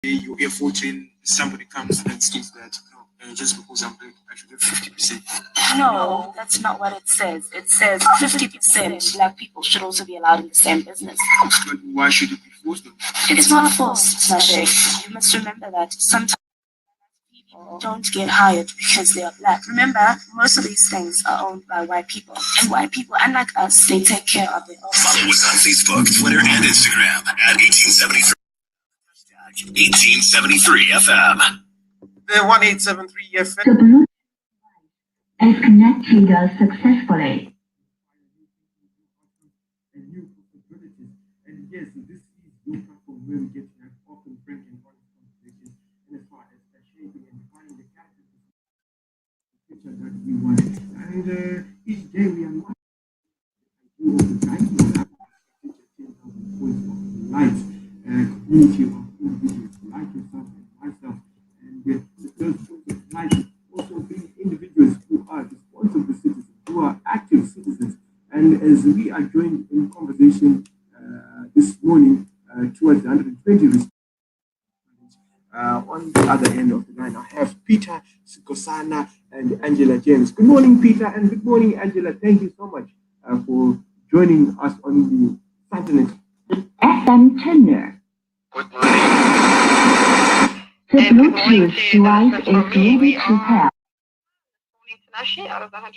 your effort in somebody comes and states that just because I'm black, I should have 50%. No, that's not what it says. It says 50% black people should also be allowed in the same business. But why should it be forced though? It's not forced, Tinashe. You must remember that sometimes people don't get hired because they are black. Remember, most of these things are owned by white people. And white people, unlike us, they take care of their own. Follow us on Facebook, Twitter, and Instagram at 1873. 1873 FM. The 1873 FM. The Bluetooth is connected successfully. And new possibilities. And yes, this is your platform where we get to have open, frank, and honest conversations. And as far as shaping and defining the character picture that we want. And each day we are not lights, community of individuals like yourself and myself, and those points of light also being individuals who are responsible citizens, who are active citizens. And as we are joined in conversation this morning towards the 120 on the other end of the line, I have Peter Sikosana and Angela James. Good morning, Peter, and good morning, Angela. Thank you so much for joining us on the Saturday FM tuner. Good morning. The Bluetooth device is ready to pair.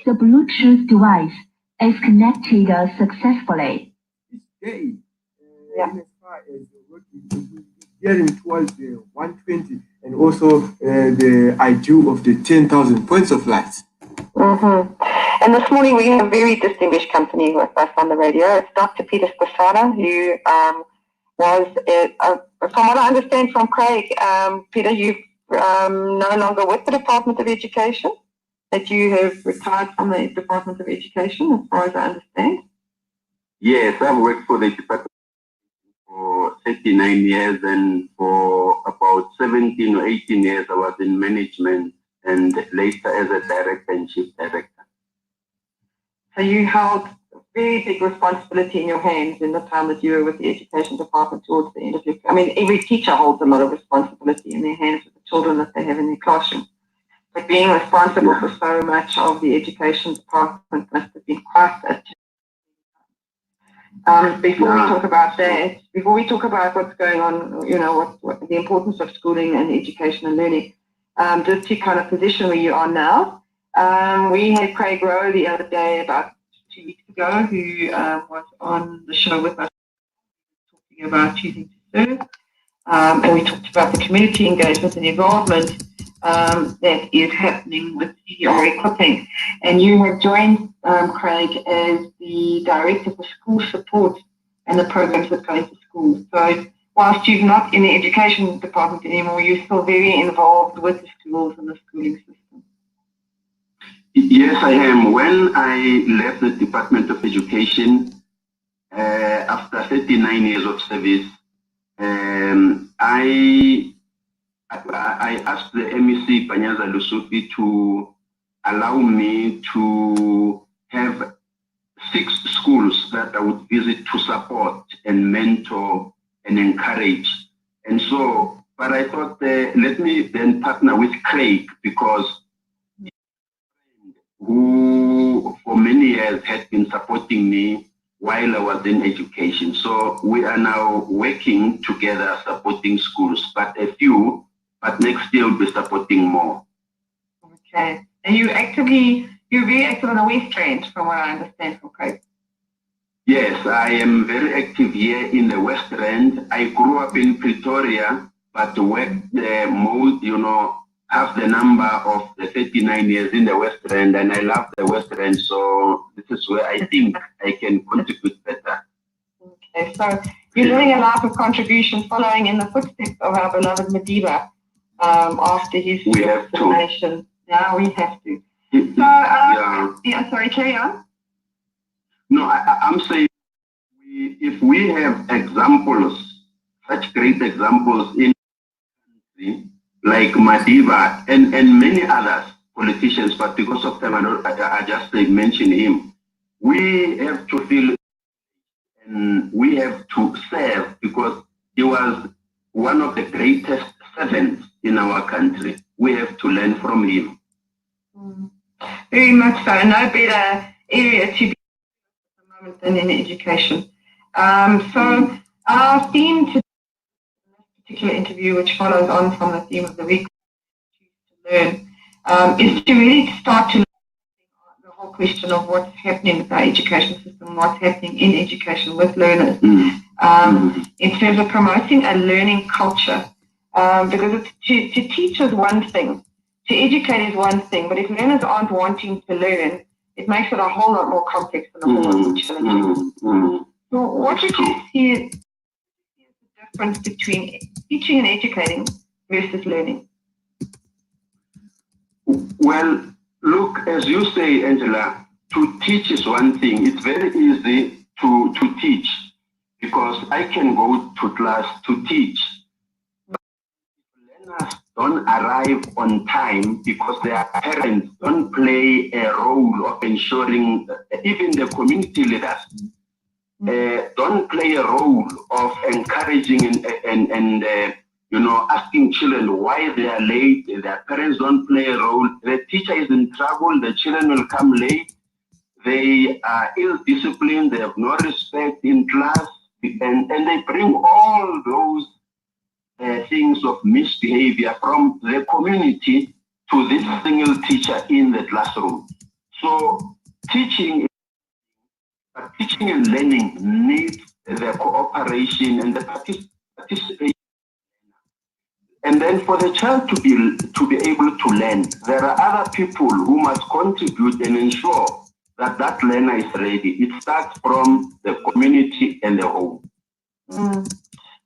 The Bluetooth device is connected successfully. Each day, as far as working, getting towards the 120 and also the ideal of the 10,000 points of light. And this morning we have a very distinguished company with us on the radio. It's Dr. Peter Skosana, who was, from what I understand from Craig, Peter, you're no longer with the Department of Education, that you have retired from the Department of Education, as far as I understand. Yes, I've worked for the Department for 39 years, and for about 17 or 18 years I was in management, and later as a director and chief director. So you held a very big responsibility in your hands in the time that you were with the Education Department towards the end of your... I mean, every teacher holds a lot of responsibility in their hands with the children that they have in their classroom. But being responsible for so much of the Education Department must have been quite a... Before we talk about that, before we talk about what's going on, you know, what the importance of schooling and education and learning, just to kind of position where you are now, we had Craig Rowe the other day, about 2 weeks ago, who was on the show with us talking about choosing to serve, and we talked about the community engagement and involvement that is happening with CDR equipping. And you have joined Craig as the Director for School Support and the programs that go into schools. So whilst you're not in the Education Department anymore, you're still very involved with the schools and the schooling system. Yes, I am. When I left the Department of Education, after 39 years of service, I asked the MEC Panyaza Lusupi to allow me to have 6 schools that I would visit to support and mentor and encourage. And so, but I thought, let me then partner with Craig, because who for many years had been supporting me while I was in education. So we are now working together, supporting schools, but a few, but next year we'll be supporting more. Okay. And you're very active on the West Rand, from what I understand from Craig. Yes, I am very active here in the West Rand. I grew up in Pretoria, but worked most, half the number of the 39 years in the West Rand, and I love the West Rand, so this is where I think I can contribute better. Okay, so you're doing a life of contribution, following in the footsteps of our beloved Madiba after his destination. Yeah, we have to. So, sorry, carry on. No, I'm saying if we have examples, such great examples in like Madiba and many others, politicians, but because of time I just mention him, we have to feel and we have to serve, because he was one of the greatest servants in our country. We have to learn from him. Very much so. No better area to be at the moment than in education. So our theme today, this particular interview, which follows on from the theme of the week, to learn, is to really start to look at the whole question of what's happening with our education system, what's happening in education with learners, in terms of promoting a learning culture. Because to teach is one thing, to educate is one thing, but if learners aren't wanting to learn, it makes it a whole lot more complex and a whole lot more challenging. So what would you see is the difference between teaching and educating versus learning? Well, look, as you say, Angela, to teach is one thing. It's very easy to teach because I can go to class to teach. But learners don't arrive on time because their parents don't play a role of ensuring, even the community leaders don't play a role of encouraging and asking children why they are late. Their parents don't play a role. The teacher is in trouble. The children will come late. They are ill-disciplined. They have no respect in class. And they bring all those things of misbehavior from the community to this single teacher in the classroom. So teaching and learning needs the cooperation and the participation. And then for the child to be able to learn, there are other people who must contribute and ensure that that learner is ready. It starts from the community and the home.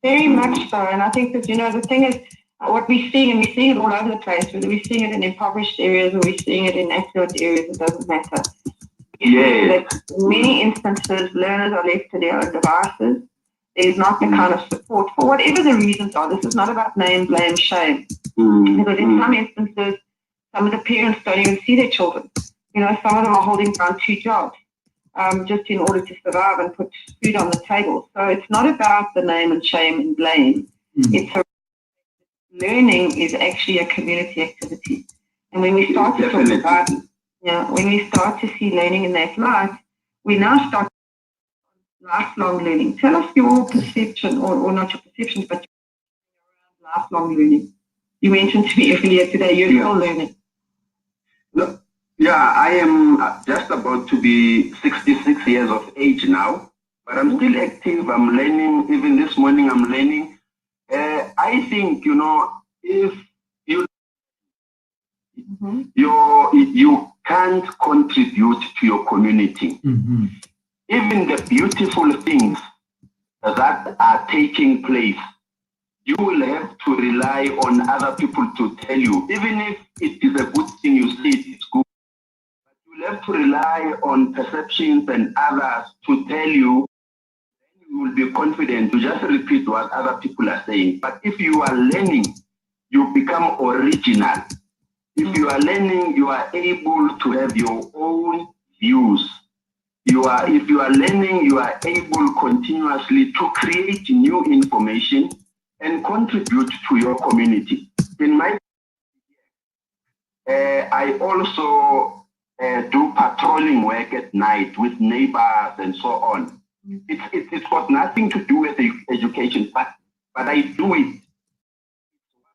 Very much so. And I think that, the thing is, what we're seeing, and we're seeing it all over the place, whether we're seeing it in impoverished areas or we're seeing it in affluent areas, it doesn't matter. Yes. That in many instances, learners are left to their own devices. There's not the kind of support for whatever the reasons are. This is not about name, blame, shame. Because in some instances, some of the parents don't even see their children. Some of them are holding down 2 jobs just in order to survive and put food on the table. So it's not about the name and shame and blame. Learning is actually a community activity. And when we start to talk about, when we start to see learning in that light, we now start lifelong learning. Tell us your perception, or not your perceptions, but around lifelong learning. You mentioned to me earlier today you're still learning. No, I am just about to be 66 years of age now, but I'm still active. I'm learning. Even this morning, I'm learning. I think, if you can't contribute to your community, even the beautiful things that are taking place, you will have to rely on other people to tell you. Even if it is a good thing, you see it's good, but you will have to rely on perceptions and others to tell you. You will be confident to just repeat what other people are saying. But if you are learning, you become original. If you are learning, you are able to have your own views. If you are learning, you are able continuously to create new information and contribute to your community. In my I also do patrolling work at night with neighbors and so on. It's got nothing to do with education, but I do it.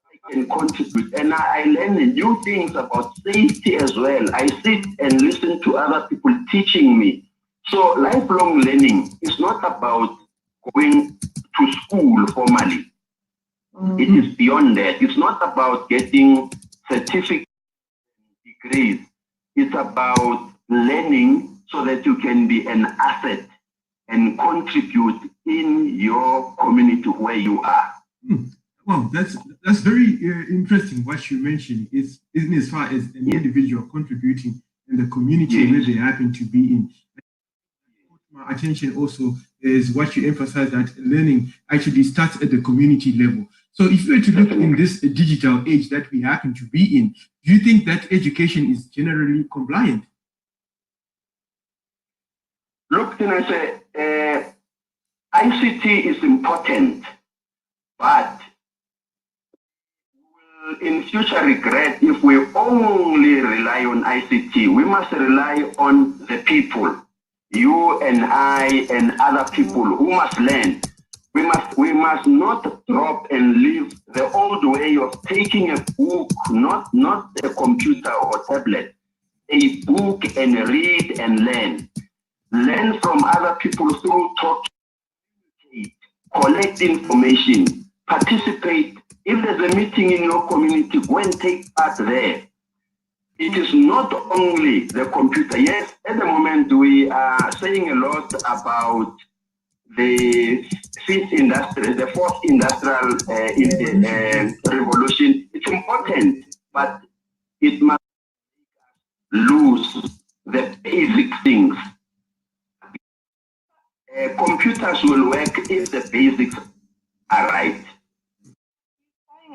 I can contribute, and I learn new things about safety as well. I sit and listen to other people teaching me. So lifelong learning is not about going to school formally. It is beyond that. It's not about getting certificates and degrees. It's about learning so that you can be an asset and contribute in your community where you are. Well, that's very interesting. What you mentioned is as far as an individual contributing in the community where they happen to be in. My attention also is what you emphasize, that learning actually starts at the community level. So if you were to look in this digital age that we happen to be in, do you think that education is generally compliant? Look, Tinashe, ICT is important, but in future regret if we only rely on ICT. We must rely on the people, you and I and other people who must learn. We must not drop and leave the old way of taking a book, not a computer or tablet, a book, and read and learn. Learn from other people through talk, collect information, participate. If there's a meeting in your community, go and take part there. It is not only the computer. Yes, at the moment we are saying a lot about the fifth industry, the fourth industrial revolution. It's important, but it must lose the basic things. Computers will work if the basics are right.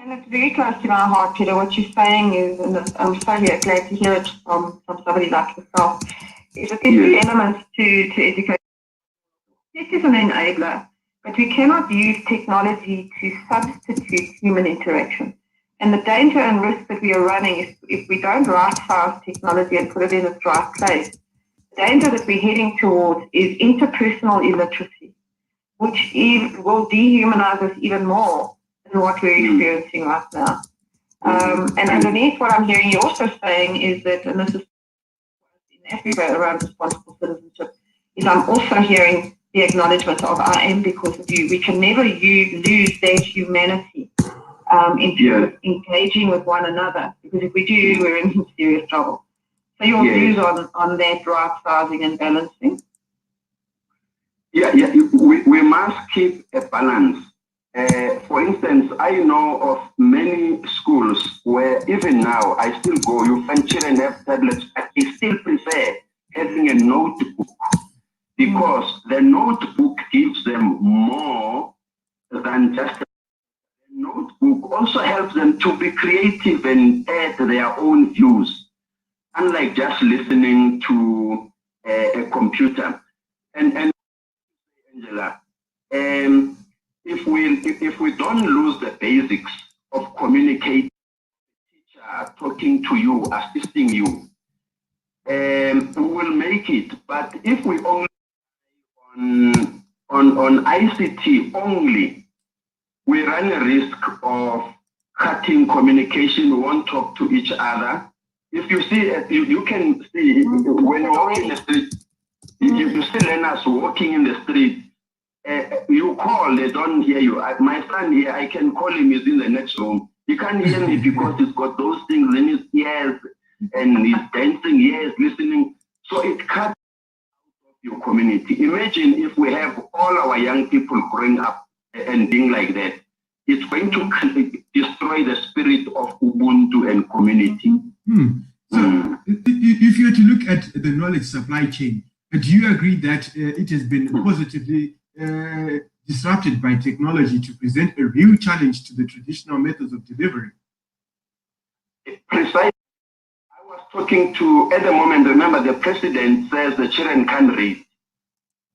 And it's very close to my heart, Peter. What you're saying is, and I'm so glad to hear it from somebody like yourself, is that there's two elements to education. This is an enabler, but we cannot use technology to substitute human interaction. And the danger and risk that we are running is if we don't right-size technology and put it in its right place, the danger that we're heading towards is interpersonal illiteracy, which will dehumanize us even more than what we're experiencing right now. And underneath what I'm hearing you also saying is that, and this is in Africa around responsible citizenship, is I'm also hearing the acknowledgement of I am because of you. We can never lose that humanity into engaging with one another, because if we do, we're in serious trouble. So your views on that right sizing and balancing? We must keep a balance. For instance, I know of many schools where even now I still go, you find children have tablets, but they still prefer having a notebook because the notebook gives them more than just a notebook. Also helps them to be creative and add their own views, unlike just listening to a computer. And Angela, if we don't lose the basics of communicating, teacher talking to you, assisting you, we will make it. But if we only on ICT only, we run a risk of cutting communication. We won't talk to each other. If you see, you can see when you walk in the street, you see learners walking in the street. You call, they don't hear you. My son here, I can call him, he's in the next room. He can't hear me because he's got those things in his ears and he's dancing, yes, listening. So it cuts your community. Imagine if we have all our young people growing up and being like that. It's going to destroy the spirit of Ubuntu and community. So if you were to look at the knowledge supply chain, do you agree that it has been positively disrupted by technology to present a real challenge to the traditional methods of delivery? Precisely. I was talking to, at the moment, remember the president says the children can't read.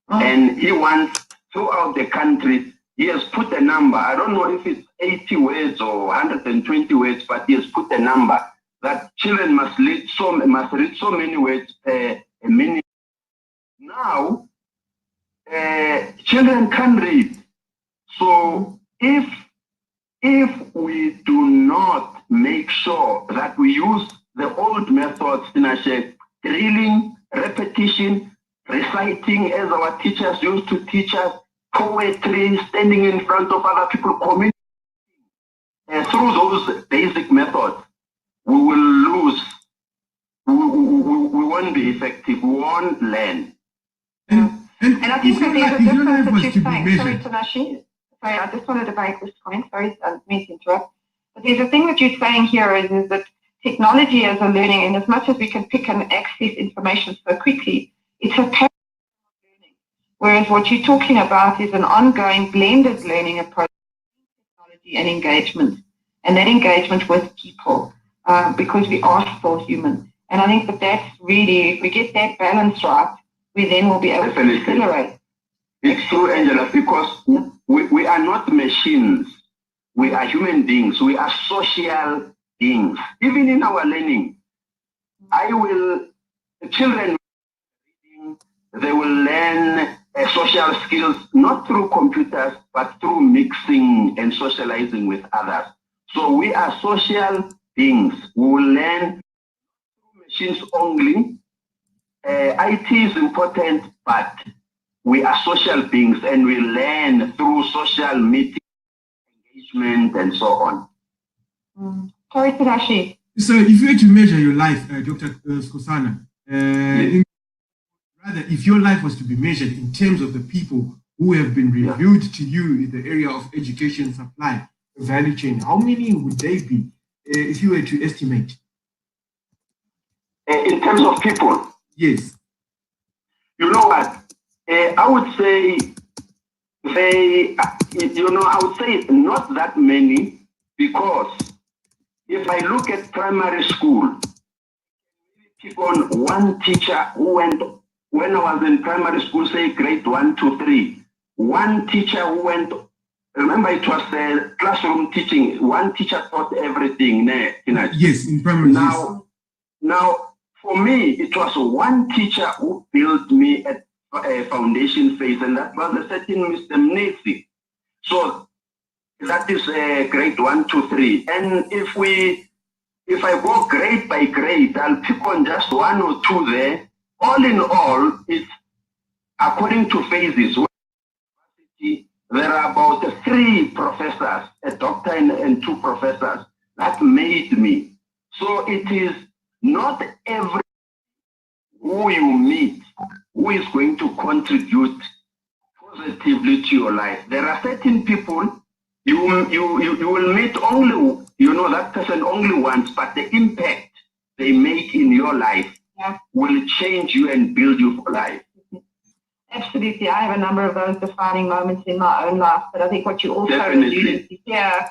And he wants, throughout the country, he has put a number. I don't know if it's 80 words or 120 words, but he has put a number that children must read so many words a minute. Now, children can read. So if we do not make sure that we use the old methods, Tinashe, drilling, repetition, reciting as our teachers used to teach us, poetry, standing in front of other people, communicating, through those basic methods, we will lose. We won't be effective. We won't learn. And I think that there's a difference that you're saying. Sorry, Tinashe. Sorry, I just wanted to make this point. Sorry, I didn't mean to interrupt. But there's a thing that you're saying here is that technology as a learning, and as much as we can pick and access information so quickly, it's a parallel learning. Whereas what you're talking about is an ongoing blended learning approach, technology and engagement. And that engagement with people, because we are still human. And I think that that's really, if we get that balance right, we then will be able to accelerate. It's true, Angela, because we are not machines. we are human beings. We are social beings. Even in our learning, children, they will learn social skills, not through computers, but through mixing and socializing with others. So we are social beings. We will learn through machines only. IT is important, but we are social beings and we learn through social meeting, engagement, and so on. Sorry, Tinashe. So if you were to measure your life, Dr. Skosana, rather, if your life was to be measured in terms of the people who have been revealed to you in the area of education supply, value chain, how many would they be if you were to estimate? In terms of people? Yes. You know what? I would say I would say not that many, because if I look at primary school, pick on one teacher who went, when I was in primary school, say grade 1, 2, 3, one teacher who went, remember it was classroom teaching, one teacher taught everything. Yes, in primary. Now, for me, it was one teacher who built me at a foundation phase, and that was a certain Mr. Mnesi. So that is grade 1, 2, 3. And if I go grade by grade, I'll pick on just one or two there. All in all, it's according to phases. There are about 3 professors, a doctor and 2 professors that made me. So it is not every who you meet who is going to contribute positively to your life. There are certain people you will meet only, that person only once, but the impact they make in your life will change you and build you for life. Absolutely. I have a number of those defining moments in my own life, but I think what you also alluded to here,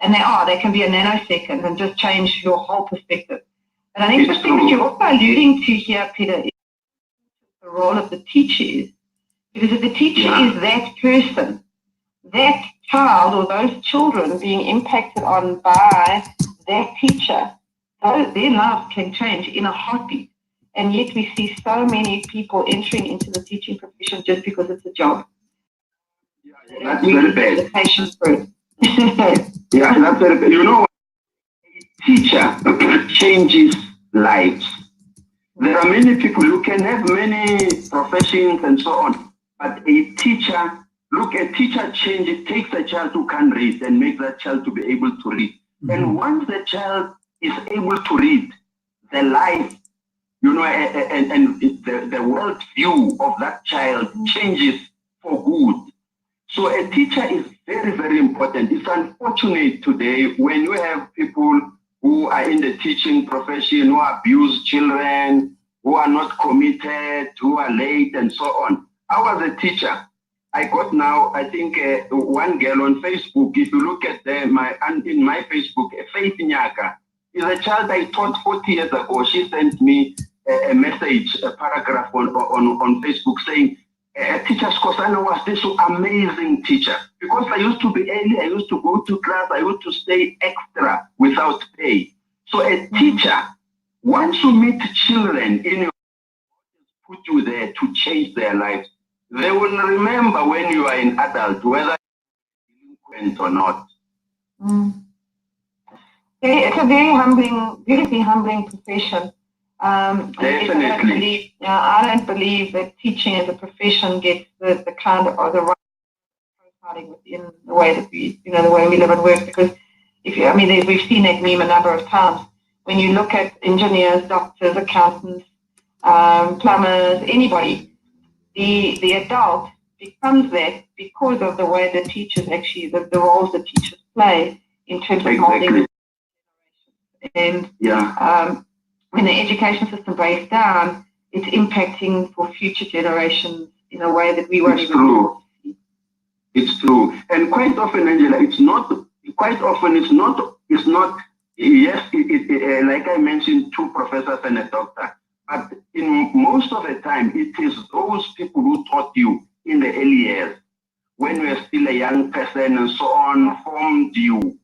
and they can be a nanosecond and just change your whole perspective. And I think the thing that you're also alluding to here, Peter, is the role of the teacher is. Because if the teacher is that person, that child or those children being impacted on by that teacher, their lives can change in a heartbeat. And yet we see so many people entering into the teaching profession just because it's a job. That's very bad. The patient's birth. That's very bad. A teacher changes lives. There are many people, you can have many professions and so on, but a teacher takes a child who can read and makes that child to be able to read. Mm-hmm. And once the child is able to read, the life, and the world view of that child changes for good. So a teacher is very, very important. It's unfortunate today when you have people who are in the teaching profession, who abuse children, who are not committed, who are late, and so on. I was a teacher. I got now, I think, one girl on Facebook. If you look at in my Facebook, Faith Nyaka is a child I taught 40 years ago. She sent me a message, a paragraph on Facebook saying, Teacher Skosana was this amazing teacher. Because I used to be early, I used to go to class, I used to stay extra without pay. So a teacher, once you meet children in your put you there to change their lives, they will remember when you are an adult, whether you're delinquent or not. It's a very humbling, beautifully humbling profession. Definitely. I don't believe that teaching as a profession gets the kind of, or the right profiling within the way that we, the way we live and work. Because we've seen that meme a number of times. When you look at engineers, doctors, accountants, plumbers, anybody, the adult becomes that because of the way the teachers actually, the roles the teachers play in terms of molding. And when the education system breaks down, it's impacting for future generations in a way that we won't even know. It's true. And quite often, Angela, it's not, yes, like I mentioned, 2 professors and a doctor. But in most of the time, it is those people who taught you in the early years when you were still a young person and so on, formed you.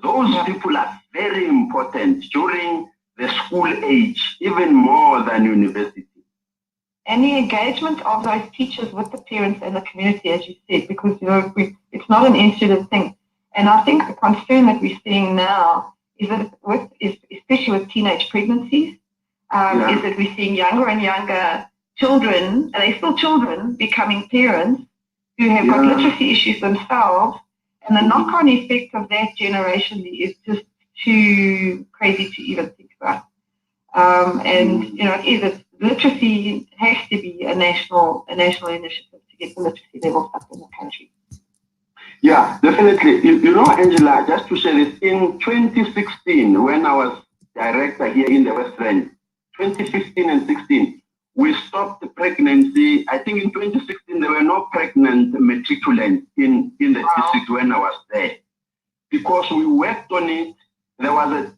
Those people are very important during the school age, even more than university. And the engagement of those teachers with the parents and the community, as you said, because it's not an insulated thing. And I think the concern that we're seeing now is that, especially with teenage pregnancies, is that we're seeing younger and younger children, and they're still children, becoming parents who have got literacy issues themselves. And the knock-on effect of that generation is just too crazy to even think about. Literacy has to be a national initiative to get the literacy levels up in the country. Yeah, definitely. You know, Angela, just to share this, in 2016, when I was director here in the West Rand, 2015 and 16, we stopped the pregnancy. I think in 2016, there were no pregnant matriculants in the district when I was there. Because we worked on it, there was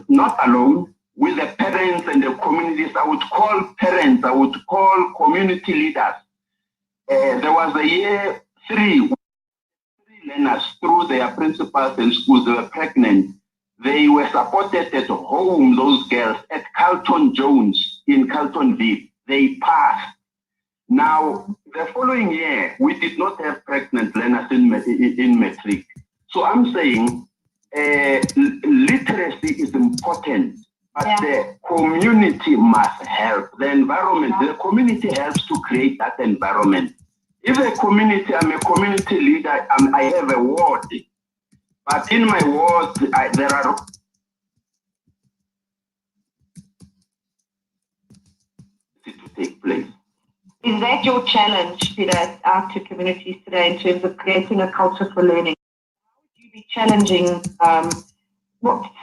not alone, with the parents and the communities. I would call parents, I would call community leaders. There was a year 3 learners through their principals and schools, they were pregnant. They were supported at home, those girls, at Carlton Jones in Carltonville. They passed. Now, the following year, we did not have pregnant learners in matric. So I'm saying literacy is important, but the community must help. The environment, the community helps to create that environment. If a community, I'm a community leader, I have a ward, but in my ward, there are to take place. Is that your challenge, Peter, out to communities today in terms of creating a culture for learning? How would you be challenging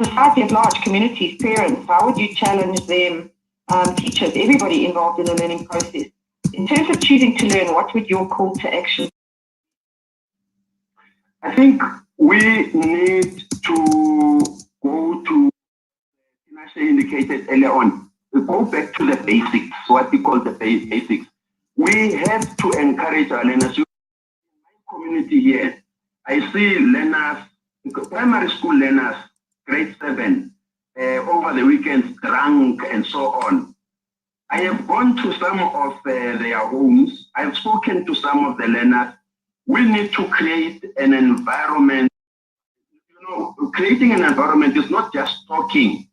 society at large, communities, parents? How would you challenge them, teachers, everybody involved in the learning process? In terms of choosing to learn, what would your call to action be? I think we need to go to, Tinashe indicated earlier on, go back to the basics, what we call the basics. We have to encourage our learners. In my community here, I see learners, primary school learners, grade 7, over the weekends, drunk and so on. I have gone to some of their homes. I've spoken to some of the learners. We need to create an environment. You know, creating an environment is not just talking.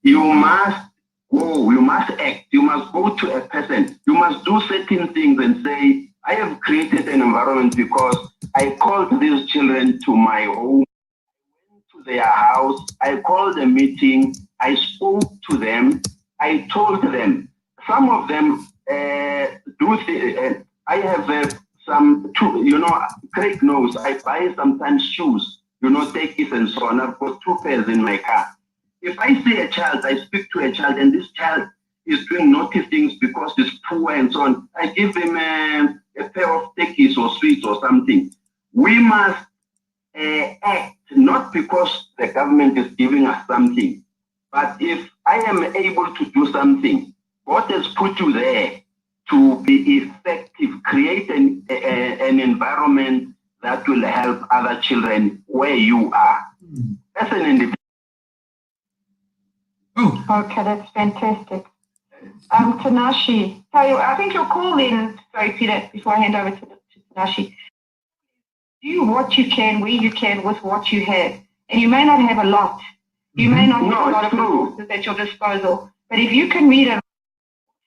You must go, you must act, you must go to a person. You must do certain things and say, I have created an environment because I called these children to my home, I went to their house, I called a meeting, I spoke to them, I told them. Some of them I have some, you know, Craig knows, I buy sometimes shoes, you know, Takis and so on. I've got 2 pairs in my car. If I see a child, I speak to a child, and this child is doing naughty things because he's poor and so on, I give him a pair of Takis or sweets or something. We must act, not because the government is giving us something, but if I am able to do something, God has put you there to be effective, create an environment that will help other children where you are. As an individual. Oh. Okay, that's fantastic. Tinashe, so I think you'll call in, sorry Peter, before I hand over to Tinashe. Do what you can, where you can, with what you have. And you may not have a lot. You may not have a lot of resources at your disposal. But if you can read and write,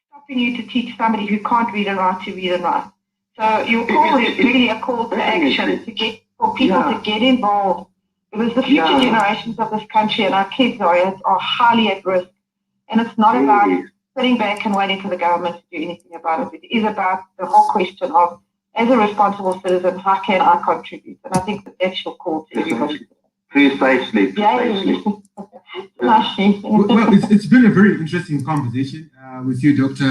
stopping you to teach somebody who can't read and write to read and write. So your call is really a call to action to get for people to get involved. Because the future generations of this country and our kids are highly at risk. And it's not about sitting back and waiting for the government to do anything about it. It is about the whole question of, as a responsible citizen, how can I contribute? And I think that's your call to everybody. Precisely. Well, it's been a very interesting conversation with you, Dr.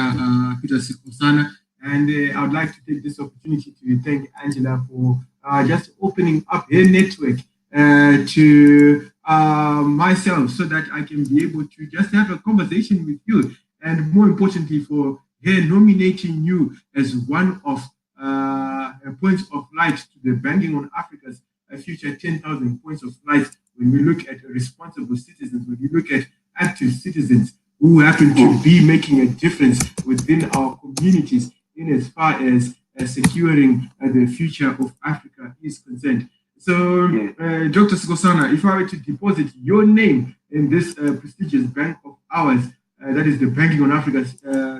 Peter Sikhosana. And I would like to take this opportunity to thank Angela for just opening up her network to myself so that I can be able to just have a conversation with you. And more importantly, for her nominating you as one of her points of light to the Banking on Africa's future 10,000 points of light. When we look at responsible citizens, when we look at active citizens who happen to be making a difference within our communities in as far as securing the future of Africa is concerned. So, Dr. Skosana, if I were to deposit your name in this prestigious bank of ours, that is the Banking on Africa's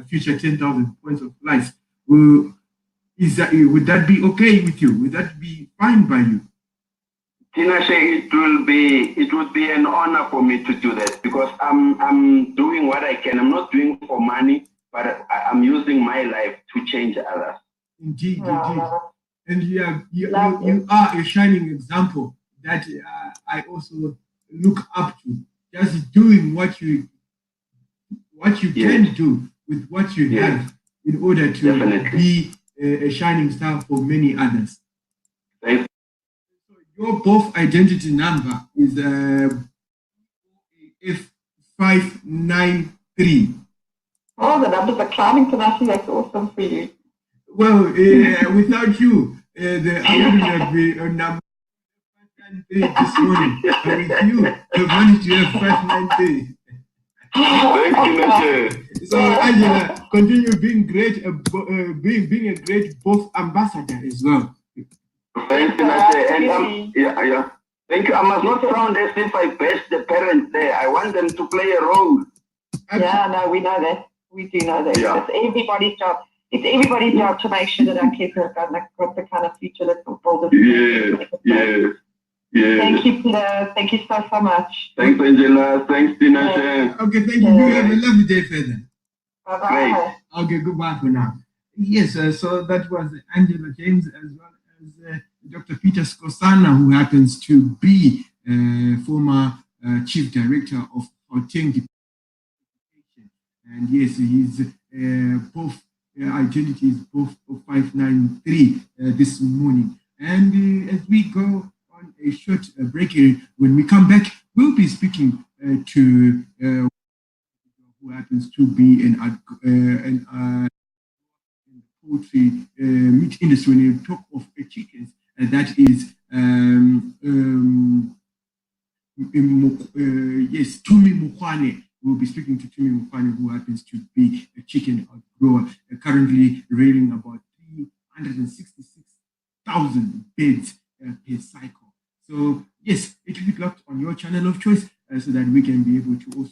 future 10,000 points of light, would that be okay with you? Would that be fine by you? Tinashe, it would be an honor for me to do that because I'm doing what I can. I'm not doing for money, but I'm using my life to change others. Indeed, indeed. And you are a shining example that I also look up to. Just doing what you can do with what you have in order to be a shining star for many others. Thanks. So your both identity number is F593. Oh, the numbers are climbing tonight. That's awesome for you. Well, without you, I wouldn't have been a number 593 this morning. But with you, I've managed to have 593. So Angela, continue being great, being a great both ambassador as well. Thanks, Tinashe. And thank you. I must not sound as if I bashed the parents there. I want them to play a role. Yeah, no, we know that. We do know that. Yeah. It's everybody's job. It's everybody's job to make sure that our kids have got the kind of future that will build us. Yes. Thank you, Peter. Thank you so much. Thanks, Angela. Thanks, Tinashe. Okay, thank you. You have a lovely day further. Bye-bye. Okay, goodbye for now. Yes, so that was Angela James as well as Dr. Peter Skosana, who happens to be former Chief Director of Gauteng Department. And yes, his both identity is both 593 this morning. And as we go on a short break here, when we come back, we'll be speaking to who happens to be in poultry meat industry. When you talk of chickens, that is yes, Tumi Mukwane. We'll be speaking to Tumi Mukwane, who happens to be a chicken grower, currently rearing about 366,000 beds per cycle. So yes, it will be locked on your channel of choice so that we can be able to also